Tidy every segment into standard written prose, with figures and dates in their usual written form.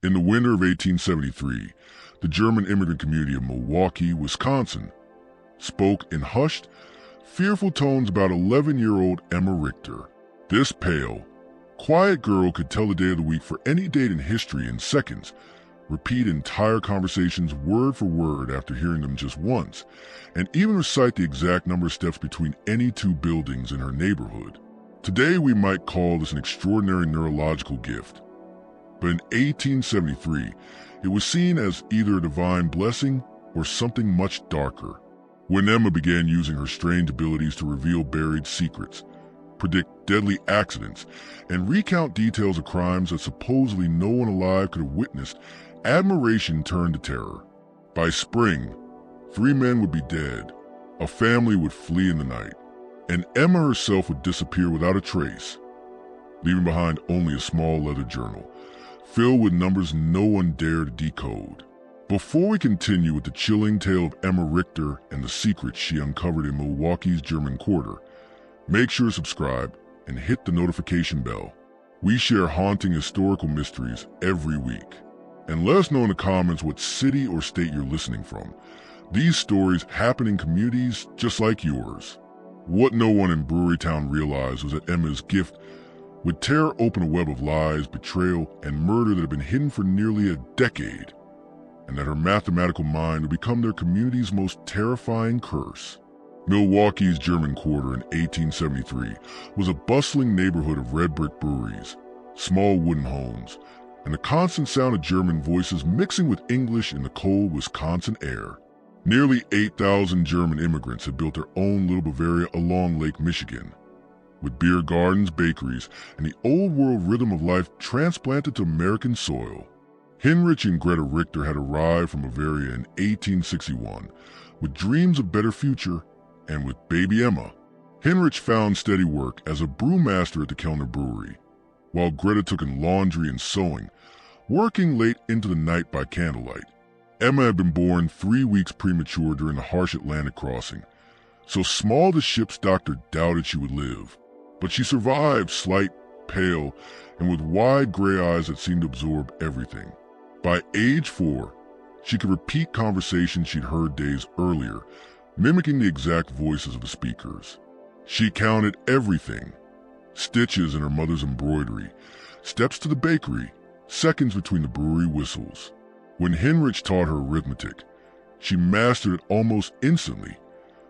In the winter of 1873, the German immigrant community of Milwaukee, Wisconsin, spoke in hushed, fearful tones about 11-year-old Emma Richter. This pale, quiet girl could tell the day of the week for any date in history in seconds, repeat entire conversations word for word after hearing them just once, and even recite the exact number of steps between any two buildings in her neighborhood. Today we might call this an extraordinary neurological gift. But in 1873, it was seen as either a divine blessing or something much darker. When Emma began using her strange abilities to reveal buried secrets, predict deadly accidents, and recount details of crimes that supposedly no one alive could have witnessed, admiration turned to terror. By spring, 3 men would be dead, a family would flee in the night, and Emma herself would disappear without a trace, leaving behind only a small leather journal, filled with numbers no one dared decode. Before we continue with the chilling tale of Emma Richter and the secrets she uncovered in Milwaukee's German Quarter, make sure to subscribe and hit the notification bell. We share haunting historical mysteries every week. And let us know in the comments what city or state you're listening from. These stories happen in communities just like yours. What no one in Brewery Town realized was that Emma's gift would tear open a web of lies, betrayal, and murder that had been hidden for nearly a decade, and that her mathematical mind would become their community's most terrifying curse. Milwaukee's German Quarter in 1873 was a bustling neighborhood of red brick breweries, small wooden homes, and the constant sound of German voices mixing with English in the cold Wisconsin air. Nearly 8,000 German immigrants had built their own little Bavaria along Lake Michigan, with beer gardens, bakeries, and the old-world rhythm of life transplanted to American soil. Heinrich and Greta Richter had arrived from Bavaria in 1861 with dreams of better future, and with baby Emma, Heinrich found steady work as a brewmaster at the Kellner Brewery, while Greta took in laundry and sewing, working late into the night by candlelight. Emma had been born 3 weeks premature during the harsh Atlantic crossing, so small the ship's doctor doubted she would live. But she survived, slight, pale, and with wide gray eyes that seemed to absorb everything. By age 4, she could repeat conversations she'd heard days earlier, mimicking the exact voices of the speakers. She counted everything: stitches in her mother's embroidery, steps to the bakery, seconds between the brewery whistles. When Heinrich taught her arithmetic, she mastered it almost instantly,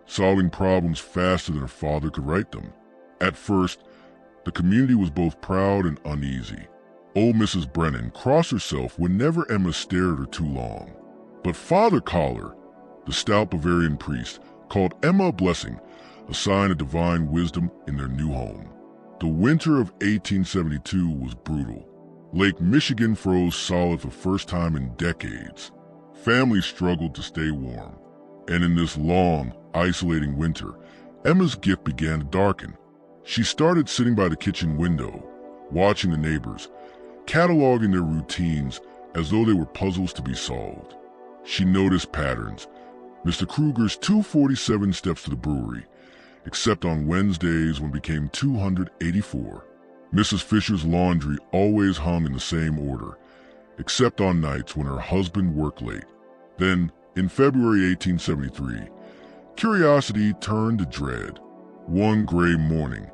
solving problems faster than her father could write them. At first, the community was both proud and uneasy. Old Mrs. Brennan crossed herself whenever Emma stared at her too long. But Father Collar, the stout Bavarian priest, called Emma a blessing, a sign of divine wisdom in their new home. The winter of 1872 was brutal. Lake Michigan froze solid for the first time in decades. Families struggled to stay warm. And in this long, isolating winter, Emma's gift began to darken. She started sitting by the kitchen window, watching the neighbors, cataloging their routines as though they were puzzles to be solved. She noticed patterns. Mr. Kruger's 247 steps to the brewery, except on Wednesdays when it became 284. Mrs. Fisher's laundry always hung in the same order, except on nights when her husband worked late. Then, in February 1873, curiosity turned to dread. One gray morning,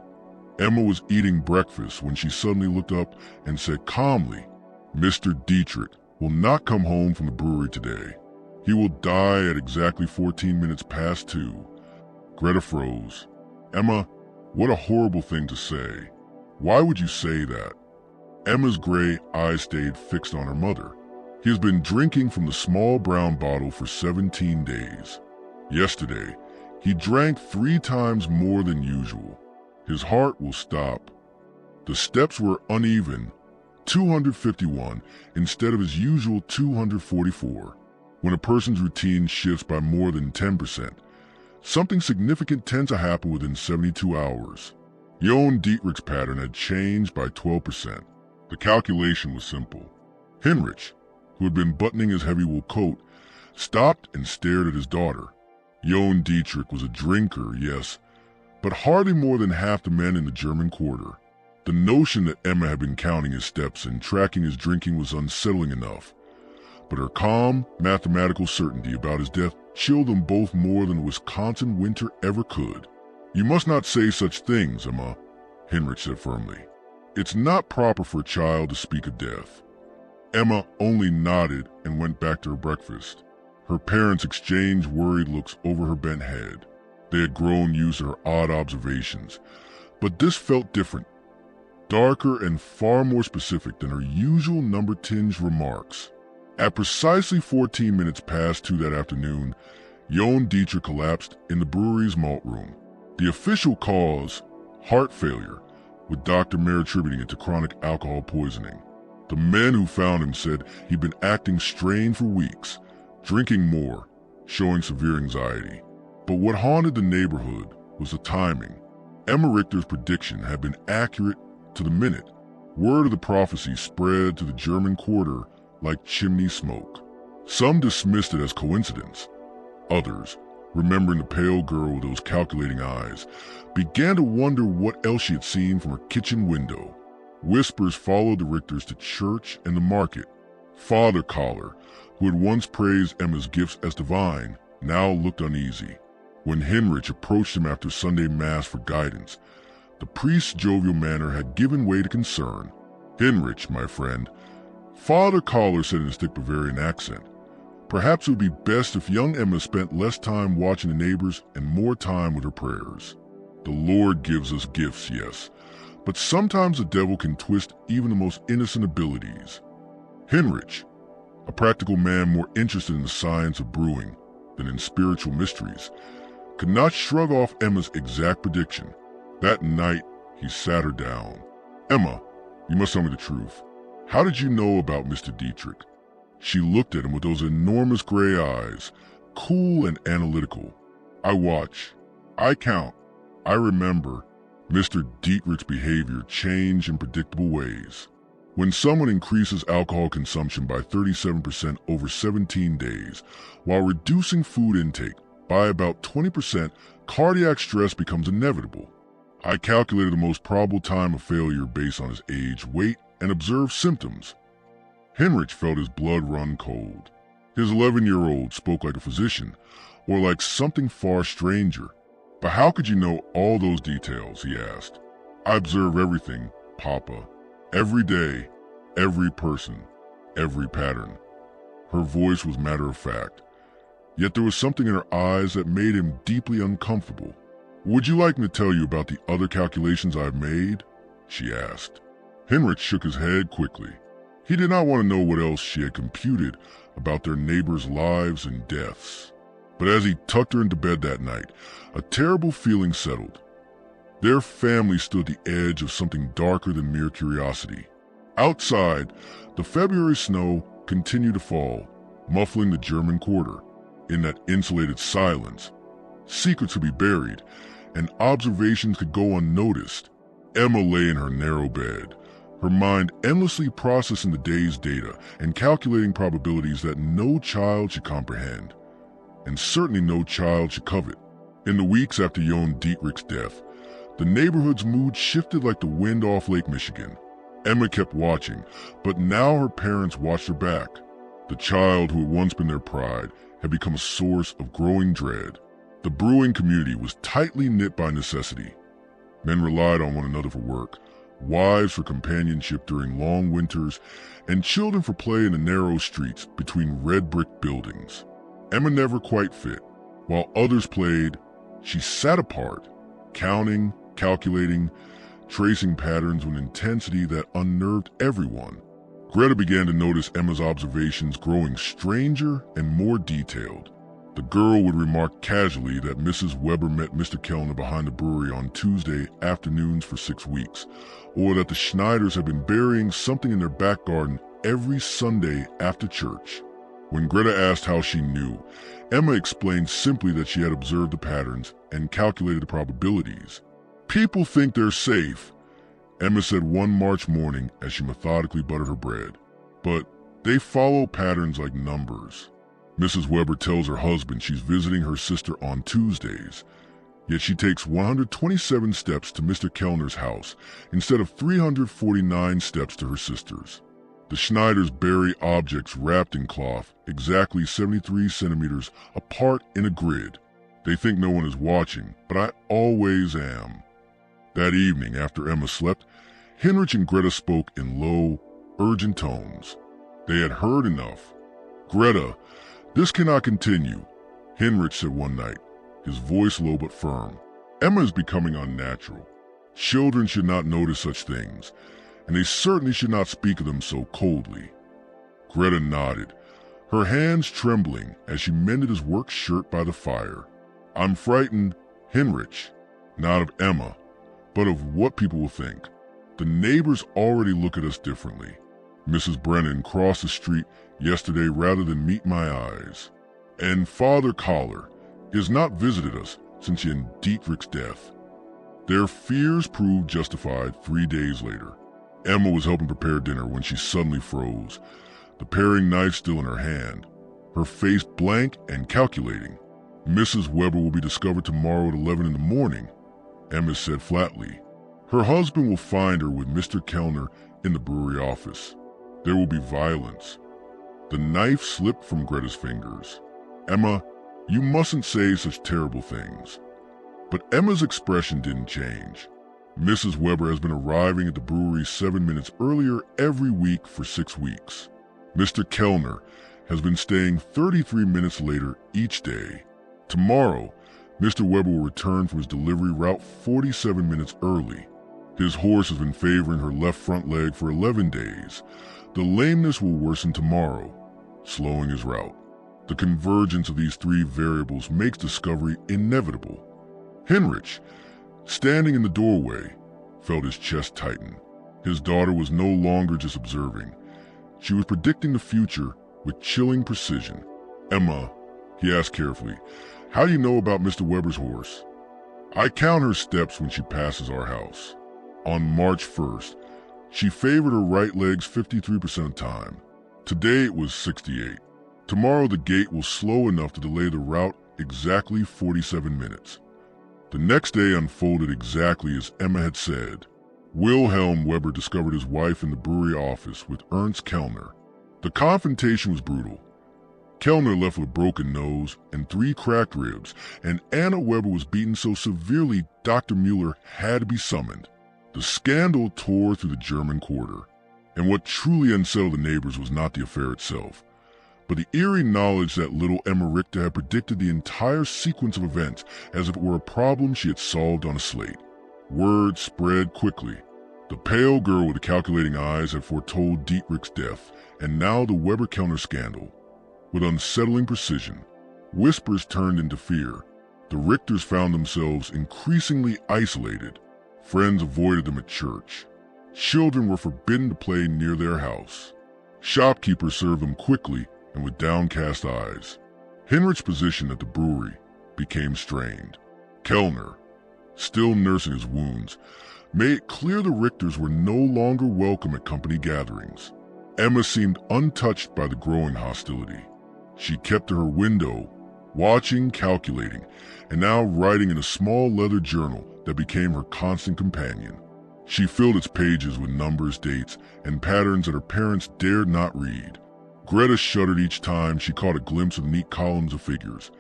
Emma was eating breakfast when she suddenly looked up and said calmly, "Mr. Dietrich will not come home from the brewery today. He will die at exactly 14 minutes past 2. Greta froze. "Emma, what a horrible thing to say. Why would you say that?" Emma's gray eyes stayed fixed on her mother. "He has been drinking from the small brown bottle for 17 days. Yesterday, he drank 3 times more than usual. His heart will stop." The steps were uneven, 251 instead of his usual 244. When a person's routine shifts by more than 10%, something significant tends to happen within 72 hours. Jon Dietrich's pattern had changed by 12%. The calculation was simple. Heinrich, who had been buttoning his heavy wool coat, stopped and stared at his daughter. Jon Dietrich was a drinker, yes, but hardly more than half the men in the German Quarter. The notion that Emma had been counting his steps and tracking his drinking was unsettling enough, but her calm, mathematical certainty about his death chilled them both more than a Wisconsin winter ever could. "You must not say such things, Emma," Henrich said firmly. "It's not proper for a child to speak of death." Emma only nodded and went back to her breakfast. Her parents exchanged worried looks over her bent head. They had grown used to her odd observations, but this felt different, darker and far more specific than her usual number-tinged remarks. At precisely 14 minutes past 2 that afternoon, Jon Dietrich collapsed in the brewery's malt room. The official cause, heart failure, with Dr. Mayer attributing it to chronic alcohol poisoning. The men who found him said he'd been acting strained for weeks, drinking more, showing severe anxiety. But what haunted the neighborhood was the timing. Emma Richter's prediction had been accurate to the minute. Word of the prophecy spread to the German quarter like chimney smoke. Some dismissed it as coincidence. Others, remembering the pale girl with those calculating eyes, began to wonder what else she had seen from her kitchen window. Whispers followed the Richters to church and the market. Father Collar, who had once praised Emma's gifts as divine, now looked uneasy. When Henrich approached him after Sunday Mass for guidance, the priest's jovial manner had given way to concern. "Henrich, my friend," Father Collar said in his thick Bavarian accent, "perhaps it would be best if young Emma spent less time watching the neighbors and more time with her prayers. The Lord gives us gifts, yes, but sometimes the devil can twist even the most innocent abilities." Henrich, a practical man more interested in the science of brewing than in spiritual mysteries, could not shrug off Emma's exact prediction. That night, he sat her down. "Emma, you must tell me the truth. How did you know about Mr. Dietrich?" She looked at him with those enormous gray eyes, cool and analytical. "I watch. I count. I remember." Mr. Dietrich's behavior changed in predictable ways. When someone increases alcohol consumption by 37% over 17 days, while reducing food intake by about 20%, cardiac stress becomes inevitable. I calculated the most probable time of failure based on his age, weight, and observed symptoms. Henrich felt his blood run cold. His 11-year-old spoke like a physician, or like something far stranger. "But how could you know all those details?" he asked. "I observe everything, Papa. Every day, every person, every pattern." Her voice was matter-of-fact, yet there was something in her eyes that made him deeply uncomfortable. "Would you like me to tell you about the other calculations I've made?" she asked. Henrich shook his head quickly. He did not want to know what else she had computed about their neighbors' lives and deaths. But as he tucked her into bed that night, a terrible feeling settled. Their family stood at the edge of something darker than mere curiosity. Outside, the February snow continued to fall, muffling the German quarter. In that insulated silence, secrets could be buried, and observations could go unnoticed. Emma lay in her narrow bed, her mind endlessly processing the day's data and calculating probabilities that no child should comprehend, and certainly no child should covet. In the weeks after Jon Dietrich's death, the neighborhood's mood shifted like the wind off Lake Michigan. Emma kept watching, but now her parents watched her back. The child who had once been their pride had become a source of growing dread. The brewing community was tightly knit by necessity. Men relied on one another for work, wives for companionship during long winters, and children for play in the narrow streets between red brick buildings. Emma never quite fit. While others played, she sat apart, counting, calculating, tracing patterns with intensity that unnerved everyone. Greta began to notice Emma's observations growing stranger and more detailed. The girl would remark casually that Mrs. Weber met Mr. Kellner behind the brewery on Tuesday afternoons for 6 weeks, or that the Schneiders had been burying something in their back garden every Sunday after church. When Greta asked how she knew, Emma explained simply that she had observed the patterns and calculated the probabilities. "People think they're safe," Emma said one March morning as she methodically buttered her bread. "But they follow patterns like numbers. Mrs. Weber tells her husband she's visiting her sister on Tuesdays. Yet she takes 127 steps to Mr. Kellner's house instead of 349 steps to her sister's. The Schneiders bury objects wrapped in cloth exactly 73 centimeters apart in a grid. They think no one is watching, but I always am. That evening, after Emma slept, Heinrich and Greta spoke in low, urgent tones. They had heard enough. "Greta, this cannot continue," Heinrich said one night, his voice low but firm. "Emma is becoming unnatural. Children should not notice such things, and they certainly should not speak of them so coldly." Greta nodded, her hands trembling as she mended his work shirt by the fire. "I'm frightened, Heinrich, not of Emma, but of what people will think. The neighbors already look at us differently. Mrs. Brennan crossed the street yesterday rather than meet my eyes. And Father Collar has not visited us since Jan Dietrich's death." Their fears proved justified 3 days later. Emma was helping prepare dinner when she suddenly froze, the paring knife still in her hand, her face blank and calculating. "Mrs. Weber will be discovered tomorrow at 11 in the morning," Emma said flatly. "Her husband will find her with Mr. Kellner in the brewery office. There will be violence." The knife slipped from Greta's fingers. "Emma, you mustn't say such terrible things." But Emma's expression didn't change. Mrs. Weber has been arriving at the brewery 7 minutes earlier every week for 6 weeks. Mr. Kellner has been staying 33 minutes later each day. Tomorrow, Mr. Weber will return from his delivery route 47 minutes early. His horse has been favoring her left front leg for 11 days. The lameness will worsen tomorrow, slowing his route. The convergence of these 3 variables makes discovery inevitable. Heinrich, standing in the doorway, felt his chest tighten. His daughter was no longer just observing. She was predicting the future with chilling precision. "Emma," he asked carefully, "how do you know about Mr. Weber's horse?" "I count her steps when she passes our house. On March 1st, she favored her right legs 53% of the time. Today it was 68. Tomorrow the gait will slow enough to delay the route exactly 47 minutes. The next day unfolded exactly as Emma had said. Wilhelm Weber discovered his wife in the brewery office with Ernst Kellner. The confrontation was brutal. Kellner left with a broken nose and 3 cracked ribs, and Anna Weber was beaten so severely Dr. Mueller had to be summoned. The scandal tore through the German quarter, and what truly unsettled the neighbors was not the affair itself, but the eerie knowledge that little Emma Richter had predicted the entire sequence of events as if it were a problem she had solved on a slate. Word spread quickly. The pale girl with the calculating eyes had foretold Dietrich's death, and now the Weber-Kellner scandal. With unsettling precision, whispers turned into fear. The Richters found themselves increasingly isolated. Friends avoided them at church. Children were forbidden to play near their house. Shopkeepers served them quickly and with downcast eyes. Heinrich's position at the brewery became strained. Kellner, still nursing his wounds, made it clear the Richters were no longer welcome at company gatherings. Emma seemed untouched by the growing hostility. She kept to her window, watching, calculating, and now writing in a small leather journal that became her constant companion. She filled its pages with numbers, dates, and patterns that her parents dared not read. Greta shuddered each time she caught a glimpse of neat columns of figures,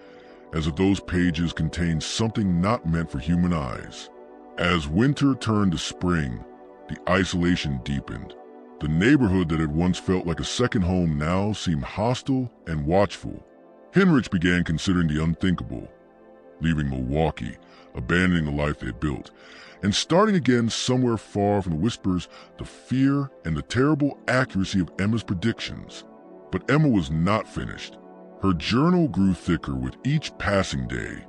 as if those pages contained something not meant for human eyes. As winter turned to spring, the isolation deepened. The neighborhood that had once felt like a second home now seemed hostile and watchful. Heinrich began considering the unthinkable, leaving Milwaukee, abandoning the life they had built, and starting again somewhere far from the whispers, the fear, and the terrible accuracy of Emma's predictions. But Emma was not finished. Her journal grew thicker with each passing day,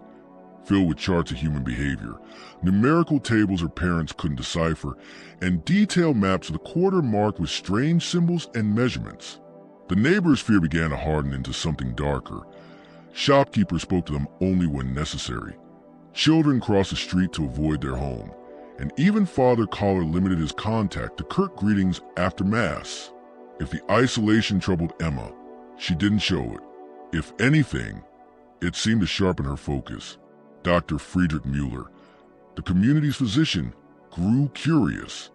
filled with charts of human behavior, numerical tables her parents couldn't decipher, and detailed maps of the quarter marked with strange symbols and measurements. The neighbors' fear began to harden into something darker. Shopkeepers spoke to them only when necessary. Children crossed the street to avoid their home, and even Father Collar limited his contact to curt greetings after Mass. If the isolation troubled Emma, she didn't show it. If anything, it seemed to sharpen her focus. Dr. Friedrich Mueller, the community's physician, grew curious.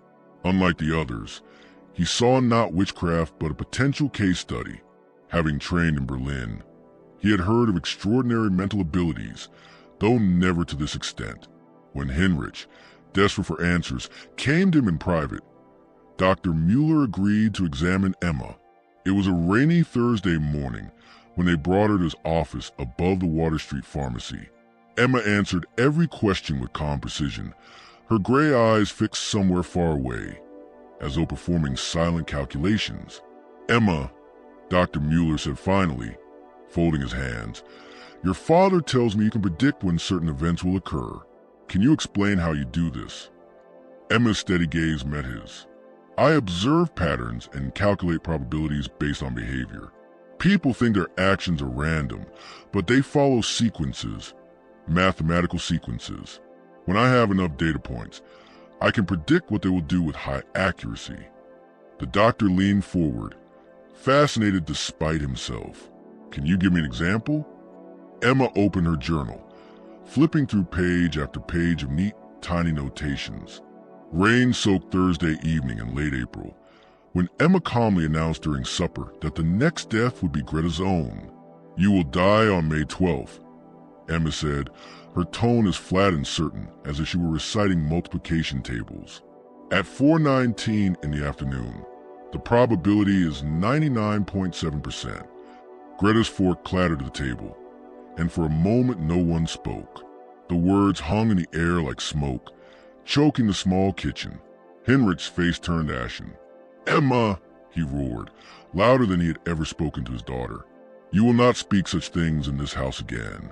Unlike the others, he saw not witchcraft but a potential case study. Having trained in Berlin, he had heard of extraordinary mental abilities, though never to this extent. When Heinrich, desperate for answers, came to him in private, Dr. Mueller agreed to examine Emma. It was a rainy Thursday morning when they brought her to his office above the Water Street Pharmacy. Emma answered every question with calm precision, her gray eyes fixed somewhere far away, as though performing silent calculations. "Emma," Dr. Mueller said finally, folding his hands, "your father tells me you can predict when certain events will occur. Can you explain how you do this?" Emma's steady gaze met his. "I observe patterns and calculate probabilities based on behavior. People think their actions are random, but they follow sequences, mathematical sequences. When I have enough data points, I can predict what they will do with high accuracy." The doctor leaned forward, fascinated despite himself. "Can you give me an example?" Emma opened her journal, flipping through page after page of neat, tiny notations. Rain-soaked Thursday evening in late April, when Emma calmly announced during supper that the next death would be Greta's own. "You will die on May 12th, Emma said, her tone as flat and certain as if she were reciting multiplication tables. "At 4:19 in the afternoon. The probability is 99.7%. Greta's fork clattered to the table, and for a moment no one spoke. The words hung in the air like smoke, choking the small kitchen. Heinrich's face turned ashen. "Emma," he roared, louder than he had ever spoken to his daughter. "You will not speak such things in this house again."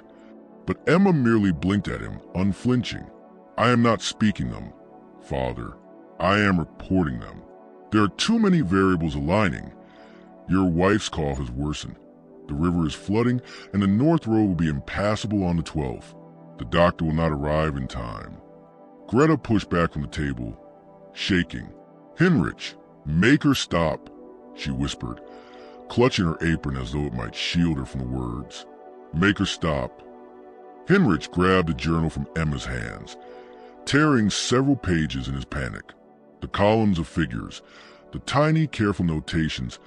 But Emma merely blinked at him, unflinching. "I am not speaking them, Father. I am reporting them. There are too many variables aligning. Your wife's cough has worsened. The river is flooding, and the North Road will be impassable on the 12th. The doctor will not arrive in time." Greta pushed back from the table, shaking. "Heinrich, make her stop," she whispered, clutching her apron as though it might shield her from the words. "Make her stop." Heinrich grabbed the journal from Emma's hands, tearing several pages in his panic. The columns of figures, the tiny, careful notations,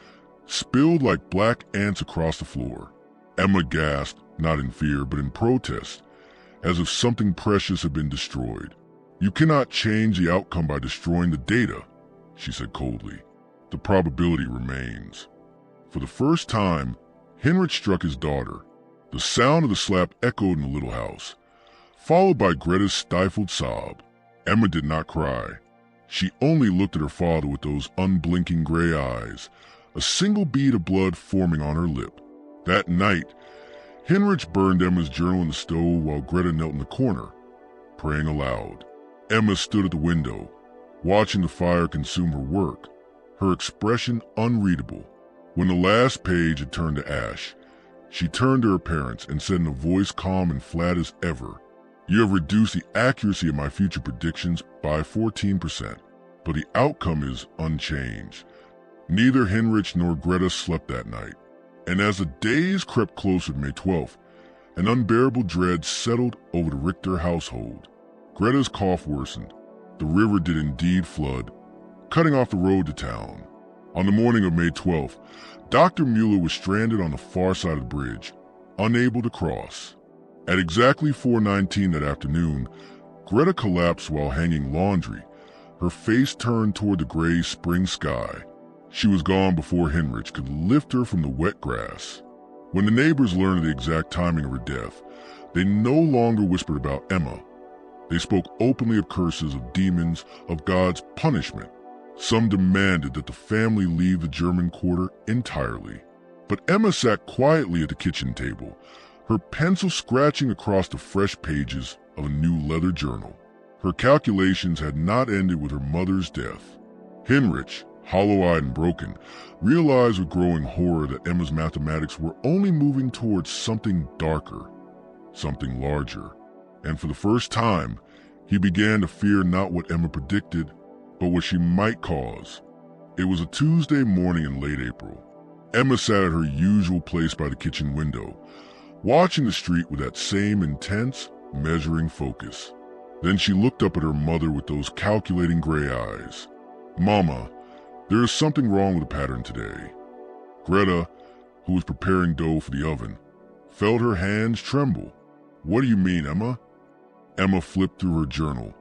spilled like black ants across the floor. Emma gasped, not in fear, but in protest, as if something precious had been destroyed. "You cannot change the outcome by destroying the data," she said coldly. "The probability remains." For the first time, Heinrich struck his daughter. The sound of the slap echoed in the little house, followed by Greta's stifled sob. Emma did not cry. She only looked at her father with those unblinking gray eyes, a single bead of blood forming on her lip. That night, Heinrich burned Emma's journal in the stove while Greta knelt in the corner, praying aloud. Emma stood at the window, watching the fire consume her work, her expression unreadable. When the last page had turned to ash, she turned to her parents and said in a voice calm and flat as ever, "You have reduced the accuracy of my future predictions by 14%, but the outcome is unchanged." Neither Heinrich nor Greta slept that night, and as the days crept closer to May 12th, an unbearable dread settled over the Richter household. Greta's cough worsened. The river did indeed flood, cutting off the road to town. On the morning of May 12th, Dr. Mueller was stranded on the far side of the bridge, unable to cross. At exactly 4:19 that afternoon, Greta collapsed while hanging laundry, her face turned toward the gray spring sky. She was gone before Heinrich could lift her from the wet grass. When the neighbors learned of the exact timing of her death, they no longer whispered about Emma. They spoke openly of curses, of demons, of God's punishment. Some demanded that the family leave the German quarter entirely. But Emma sat quietly at the kitchen table, her pencil scratching across the fresh pages of a new leather journal. Her calculations had not ended with her mother's death. Heinrich, hollow-eyed and broken, realized with growing horror that Emma's mathematics were only moving towards something darker, something larger. And for the first time, he began to fear not what Emma predicted, but what she might cause. It was a Tuesday morning in late April. Emma sat at her usual place by the kitchen window, watching the street with that same intense, measuring focus. Then she looked up at her mother with those calculating gray eyes. "Mama, there is something wrong with the pattern today." Greta, who was preparing dough for the oven, felt her hands tremble. "What do you mean, Emma?" Emma flipped through her journal,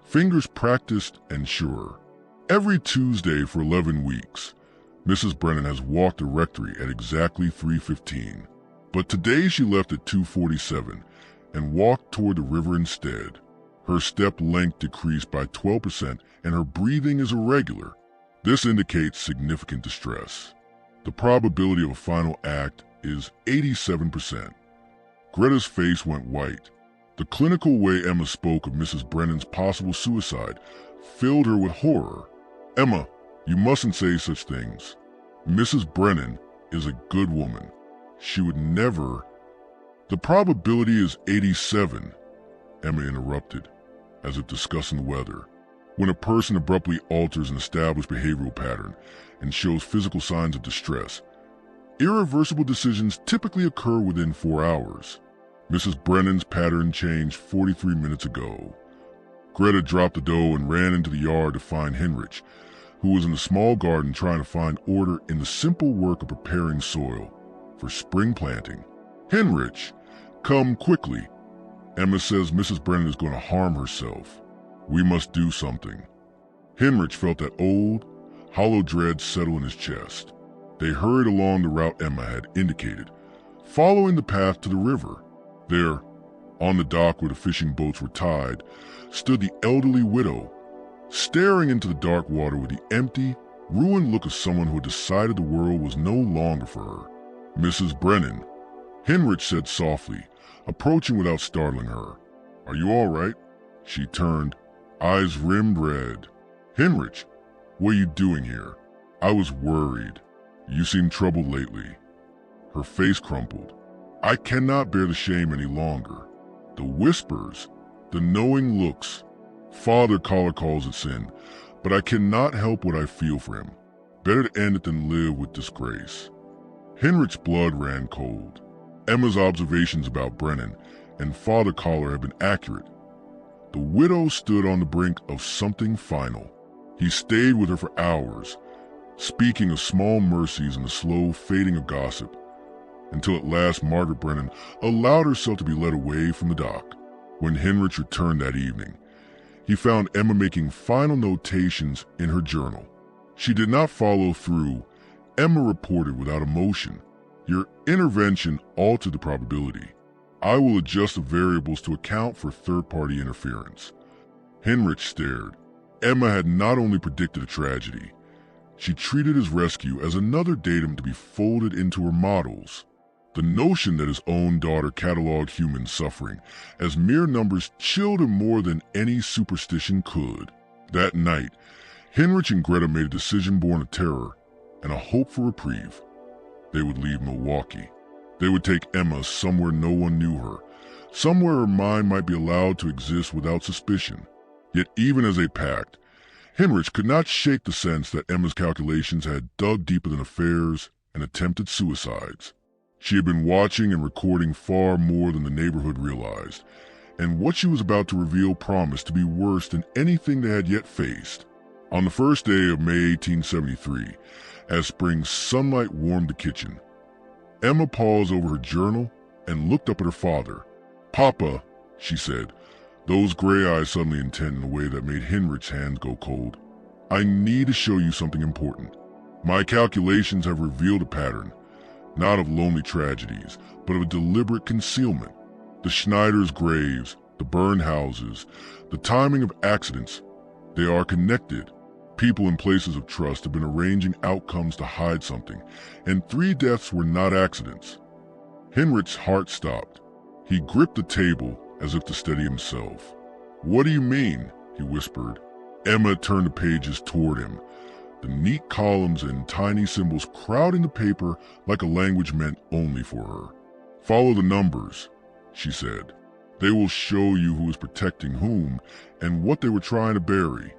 fingers practiced and sure. "Every Tuesday for 11 weeks, Mrs. Brennan has walked the rectory at exactly 3:15. But today she left at 2:47 and walked toward the river instead. Her step length decreased by 12% and her breathing is irregular. This indicates significant distress. The probability of a final act is 87%. Greta's face went white. The clinical way Emma spoke of Mrs. Brennan's possible suicide filled her with horror. "Emma, you mustn't say such things. Mrs. Brennan is a good woman. She would never—" "The probability is 87, Emma interrupted, as if discussing the weather. "When a person abruptly alters an established behavioral pattern and shows physical signs of distress, irreversible decisions typically occur within 4 hours. Mrs. Brennan's pattern changed 43 minutes ago." Greta dropped the dough and ran into the yard to find Heinrich, who was in a small garden trying to find order in the simple work of preparing soil for spring planting. "Heinrich, come quickly. Emma says Mrs. Brennan is going to harm herself. We must do something." Heinrich felt that old, hollow dread settle in his chest. They hurried along the route Emma had indicated, following the path to the river. There, on the dock where the fishing boats were tied, stood the elderly widow, staring into the dark water with the empty, ruined look of someone who had decided the world was no longer for her. "Mrs. Brennan," Heinrich said softly, approaching without startling her. "Are you all right?" She turned, eyes rimmed red. "Heinrich, what are you doing here? I was worried. You seem troubled lately." Her face crumpled. "I cannot bear the shame any longer. The whispers, the knowing looks. Father Collar calls it sin, but I cannot help what I feel for him. Better to end it than live with disgrace." Heinrich's blood ran cold. Emma's observations about Brennan and Father Collar had been accurate. The widow stood on the brink of something final. He stayed with her for hours, speaking of small mercies and the slow fading of gossip, until at last Margaret Brennan allowed herself to be led away from the dock. When Heinrich returned that evening, he found Emma making final notations in her journal. She did not follow through. Emma reported without emotion, "Your intervention altered the probability. I will adjust the variables to account for third-party interference." Heinrich stared. Emma had not only predicted a tragedy, she treated his rescue as another datum to be folded into her models. The notion that his own daughter cataloged human suffering as mere numbers chilled him more than any superstition could. That night, Heinrich and Greta made a decision born of terror and a hope for reprieve. They would leave Milwaukee. They would take Emma somewhere no one knew her, somewhere her mind might be allowed to exist without suspicion. Yet even as they packed, Heinrich could not shake the sense that Emma's calculations had dug deeper than affairs and attempted suicides. She had been watching and recording far more than the neighborhood realized, and what she was about to reveal promised to be worse than anything they had yet faced. On the first day of May 1873, as spring sunlight warmed the kitchen, Emma paused over her journal and looked up at her father. "Papa," she said, those gray eyes suddenly intent in a way that made Heinrich's hands go cold, "I need to show you something important. My calculations have revealed a pattern, not of lonely tragedies, but of a deliberate concealment. The Schneider's graves, the burned houses, the timing of accidents, they are connected. People in places of trust have been arranging outcomes to hide something, and 3 deaths were not accidents." Heinrich's heart stopped. He gripped the table as if to steady himself. "What do you mean?" he whispered. Emma turned the pages toward him, the neat columns and tiny symbols crowding the paper like a language meant only for her. "Follow the numbers," she said. "They will show you who is protecting whom and what they were trying to bury."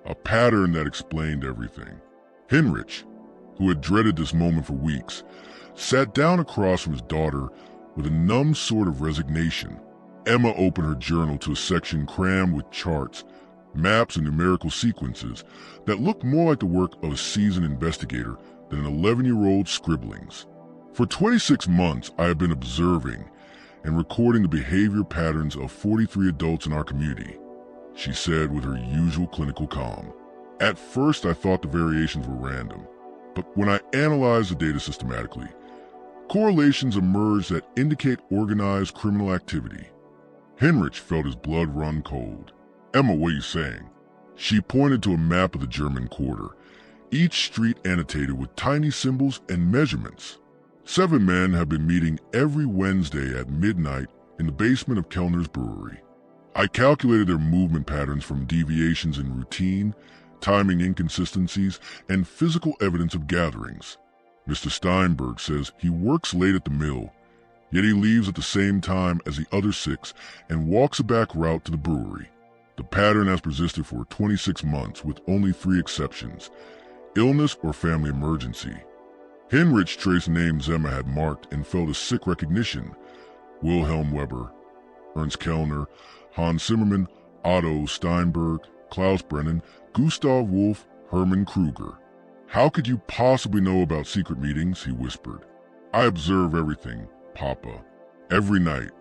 A pattern that explained everything. Heinrich, who had dreaded this moment for weeks, sat down across from his daughter with a numb sort of resignation. Emma opened her journal to a section crammed with charts, maps, and numerical sequences that looked more like the work of a seasoned investigator than an 11-year-old's scribblings. For 26 months, I have been observing and recording the behavior patterns of 43 adults in our community, she said with her usual clinical calm. At first, I thought the variations were random, but when I analyzed the data systematically, correlations emerged that indicate organized criminal activity. Henrich felt his blood run cold. Emma, what are you saying? She pointed to a map of the German quarter, each street annotated with tiny symbols and measurements. 7 men have been meeting every Wednesday at midnight in the basement of Kellner's brewery. I calculated their movement patterns from deviations in routine, timing inconsistencies, and physical evidence of gatherings. Mr. Steinberg says he works late at the mill, yet he leaves at the same time as the other 6 and walks a back route to the brewery. The pattern has persisted for 26 months with only 3 exceptions: illness or family emergency. Henrich traced names Emma had marked and felt a sick recognition: Wilhelm Weber, Ernst Kellner, Hans Zimmermann, Otto Steinberg, Klaus Brennan, Gustav Wolf, Hermann Kruger. How could you possibly know about secret meetings? He whispered. I observe everything, Papa. Every night,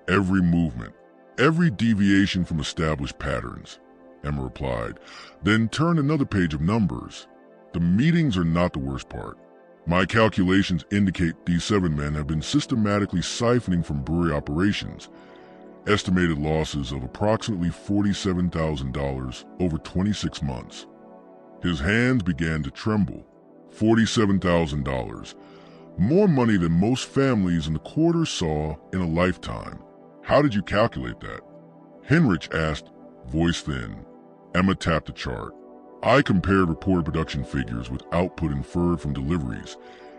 every movement, every deviation from established patterns, Emma replied, then turned another page of numbers. The meetings are not the worst part. My calculations indicate these 7 men have been systematically siphoning from brewery operations, estimated losses of approximately $47,000 over 26 months. His hands began to tremble. $47,000. More money than most families in the quarter saw in a lifetime. How did you calculate that? Henrich asked, voice thin. Emma tapped a chart. I compared reported production figures with output inferred from deliveries,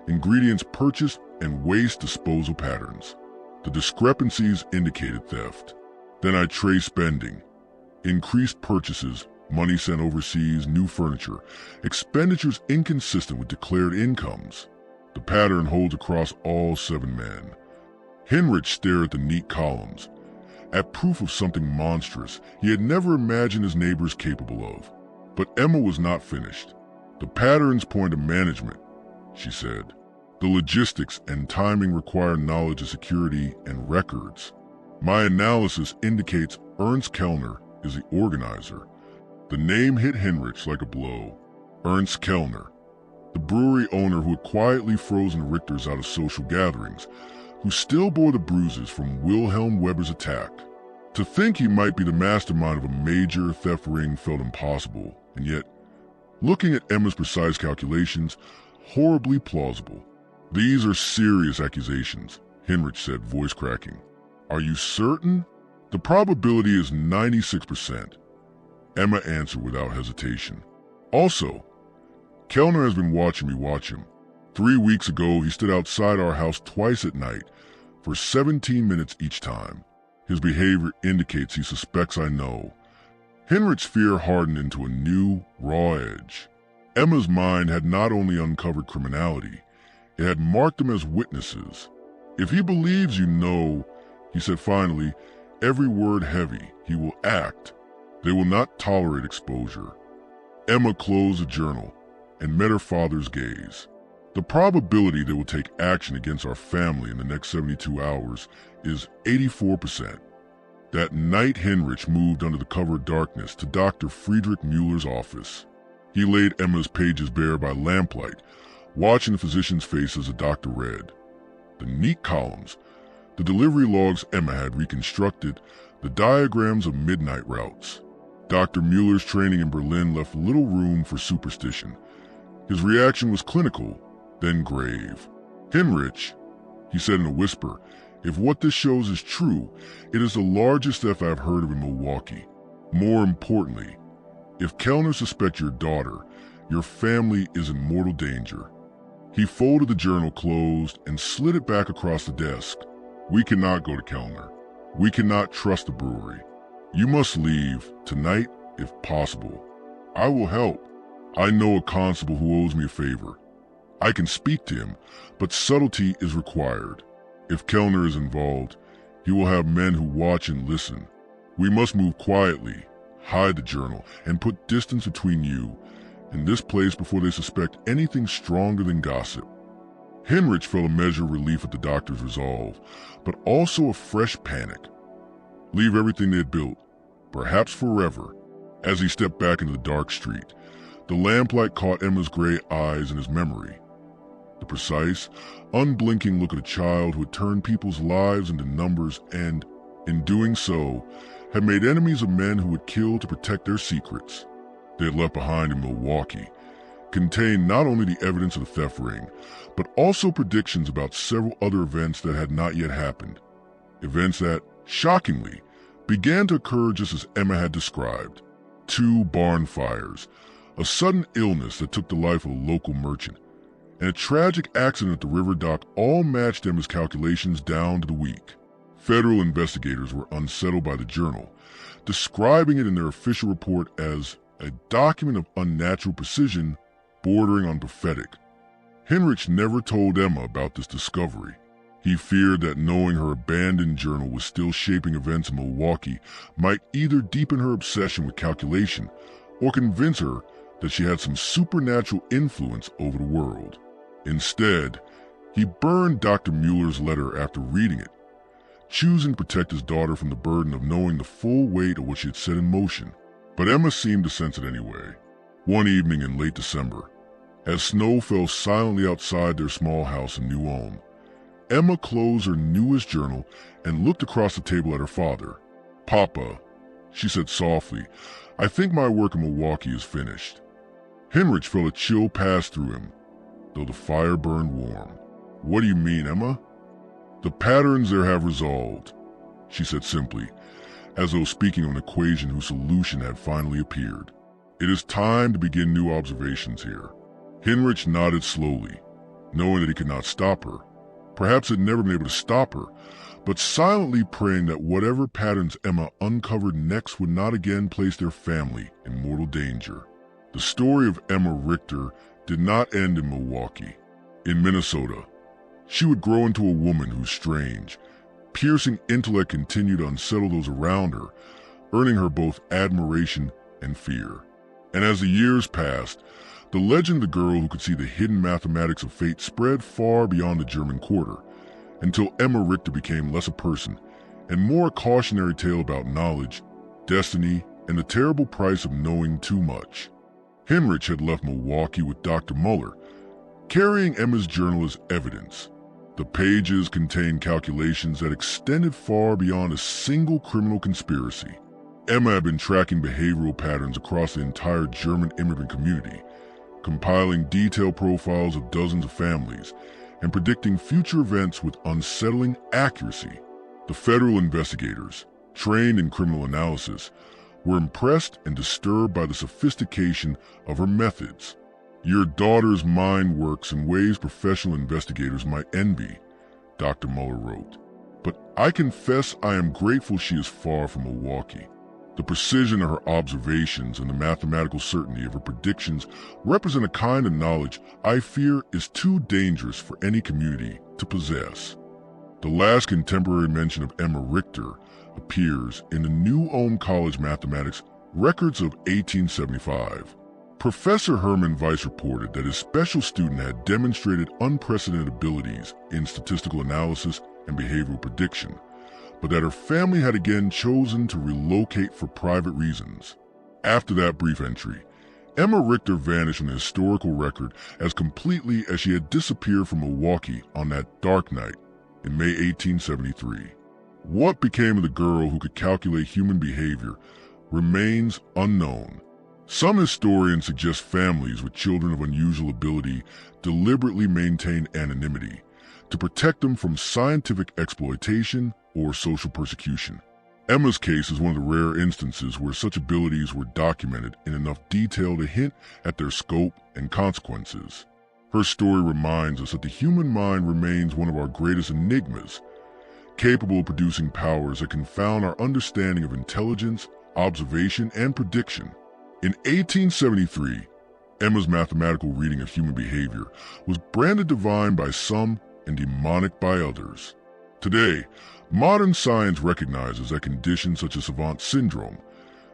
ingredients purchased, and waste disposal patterns. The discrepancies indicated theft. Then I traced spending. Increased purchases, money sent overseas, new furniture, expenditures inconsistent with declared incomes. The pattern holds across all 7 men. Henrich stared at the neat columns, at proof of something monstrous he had never imagined his neighbors capable of. But Emma was not finished. The patterns point to management, she said. The logistics and timing require knowledge of security and records. My analysis indicates Ernst Kellner is the organizer. The name hit Henrich like a blow. Ernst Kellner, the brewery owner who had quietly frozen Richters out of social gatherings, who still bore the bruises from Wilhelm Weber's attack. To think he might be the mastermind of a major theft ring felt impossible, and yet, looking at Emma's precise calculations, horribly plausible. These are serious accusations, Henrich said, voice cracking. Are you certain? The probability is 96%. Emma answered without hesitation. Also, Kellner has been watching me watch him. 3 weeks ago, he stood outside our house twice at night for 17 minutes each time. His behavior indicates he suspects I know. Henrich's fear hardened into a new, raw edge. Emma's mind had not only uncovered criminality, it had marked them as witnesses. If he believes you know, he said finally, every word heavy, he will act. They will not tolerate exposure. Emma closed the journal and met her father's gaze. The probability they will take action against our family in the next 72 hours is 84%. That night, Henrich moved under the cover of darkness to Dr. Friedrich Mueller's office. He laid Emma's pages bare by lamplight, watching the physician's face as the doctor read. The neat columns, the delivery logs Emma had reconstructed, the diagrams of midnight routes. Dr. Mueller's training in Berlin left little room for superstition. His reaction was clinical, then grave. Henrich, he said in a whisper, if what this shows is true, it is the largest theft I've heard of in Milwaukee. More importantly, if Kellner suspects your daughter, your family is in mortal danger. He folded the journal closed and slid it back across the desk. We cannot go to Kellner. We cannot trust the brewery. You must leave, tonight, if possible. I will help. I know a constable who owes me a favor. I can speak to him, but subtlety is required. If Kellner is involved, He will have men who watch and listen. We must move quietly, hide the journal, and put distance between you and this place before they suspect anything stronger than gossip. Henrich felt a measure of relief at the doctor's resolve, but also a fresh panic. Leave everything they had built, perhaps forever. As he stepped back into the dark street, the lamplight caught Emma's gray eyes in his memory. The precise, unblinking look of a child who had turned people's lives into numbers and, in doing so, had made enemies of men who would kill to protect their secrets. They had left behind in Milwaukee contained not only the evidence of the theft ring, but also predictions about several other events that had not yet happened. Events that, shockingly, began to occur just as Emma had described. 2 barn fires, a sudden illness that took the life of a local merchant, and a tragic accident at the river dock all matched Emma's calculations down to the week. Federal investigators were unsettled by the journal, describing it in their official report as a document of unnatural precision bordering on prophetic. Henrich never told Emma about this discovery. He feared that knowing her abandoned journal was still shaping events in Milwaukee might either deepen her obsession with calculation or convince her that she had some supernatural influence over the world. Instead, he burned Dr. Mueller's letter after reading it, choosing to protect his daughter from the burden of knowing the full weight of what she had set in motion. But Emma seemed to sense it anyway. One evening in late December, as snow fell silently outside their small house in New Ulm, Emma closed her newest journal and looked across the table at her father. "Papa," she said softly, "I think my work in Milwaukee is finished." Henrich felt a chill pass through him, though the fire burned warm. "What do you mean, Emma?" "The patterns there have resolved," she said simply, as though speaking of an equation whose solution had finally appeared. "It is time to begin new observations here." Henrich nodded slowly, knowing that he could not stop her. Perhaps had never been able to stop her, but silently praying that whatever patterns Emma uncovered next would not again place their family in mortal danger. The story of Emma Richter did not end in Milwaukee. In Minnesota, she would grow into a woman whose strange, piercing intellect continued to unsettle those around her, earning her both admiration and fear. And as the years passed, the legend of the girl who could see the hidden mathematics of fate spread far beyond the German quarter, until Emma Richter became less a person and more a cautionary tale about knowledge, destiny, and the terrible price of knowing too much. Henrich had left Milwaukee with Dr. Mueller, carrying Emma's journal as evidence. The pages contained calculations that extended far beyond a single criminal conspiracy. Emma had been tracking behavioral patterns across the entire German immigrant community, compiling detailed profiles of dozens of families, and predicting future events with unsettling accuracy. The federal investigators, trained in criminal analysis, were impressed and disturbed by the sophistication of her methods. "Your daughter's mind works in ways professional investigators might envy," Dr. Mueller wrote. "But I confess I am grateful she is far from Milwaukee. The precision of her observations and the mathematical certainty of her predictions represent a kind of knowledge I fear is too dangerous for any community to possess." The last contemporary mention of Emma Richter appears in the New Ulm College Mathematics records of 1875. Professor Hermann Weiss reported that his special student had demonstrated unprecedented abilities in statistical analysis and behavioral prediction, but that her family had again chosen to relocate for private reasons. After that brief entry, Emma Richter vanished from the historical record as completely as she had disappeared from Milwaukee on that dark night in May 1873. What became of the girl who could calculate human behavior remains unknown. Some historians suggest families with children of unusual ability deliberately maintain anonymity to protect them from scientific exploitation or social persecution. Emma's case is one of the rare instances where such abilities were documented in enough detail to hint at their scope and consequences. Her story reminds us that the human mind remains one of our greatest enigmas, capable of producing powers that confound our understanding of intelligence, observation, and prediction. In 1873, Emma's mathematical reading of human behavior was branded divine by some and demonic by others. Today, modern science recognizes that conditions such as savant syndrome,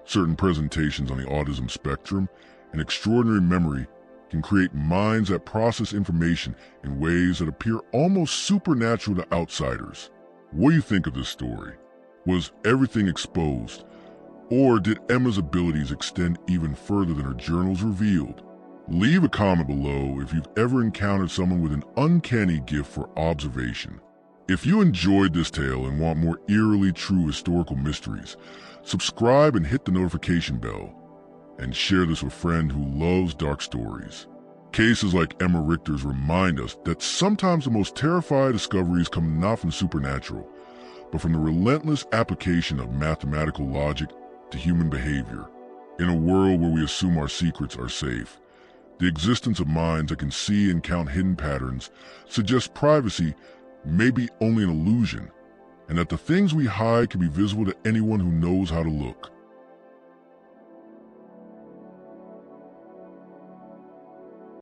certain presentations on the autism spectrum, and extraordinary memory can create minds that process information in ways that appear almost supernatural to outsiders. What do you think of this story? Was everything exposed? Or did Emma's abilities extend even further than her journals revealed? Leave a comment below if you've ever encountered someone with an uncanny gift for observation. If you enjoyed this tale and want more eerily true historical mysteries, subscribe and hit the notification bell, and share this with a friend who loves dark stories. Cases like Emma Richter's remind us that sometimes the most terrifying discoveries come not from the supernatural, but from the relentless application of mathematical logic to human behavior. In a world where we assume our secrets are safe, the existence of minds that can see and count hidden patterns suggests privacy may be only an illusion, and that the things we hide can be visible to anyone who knows how to look.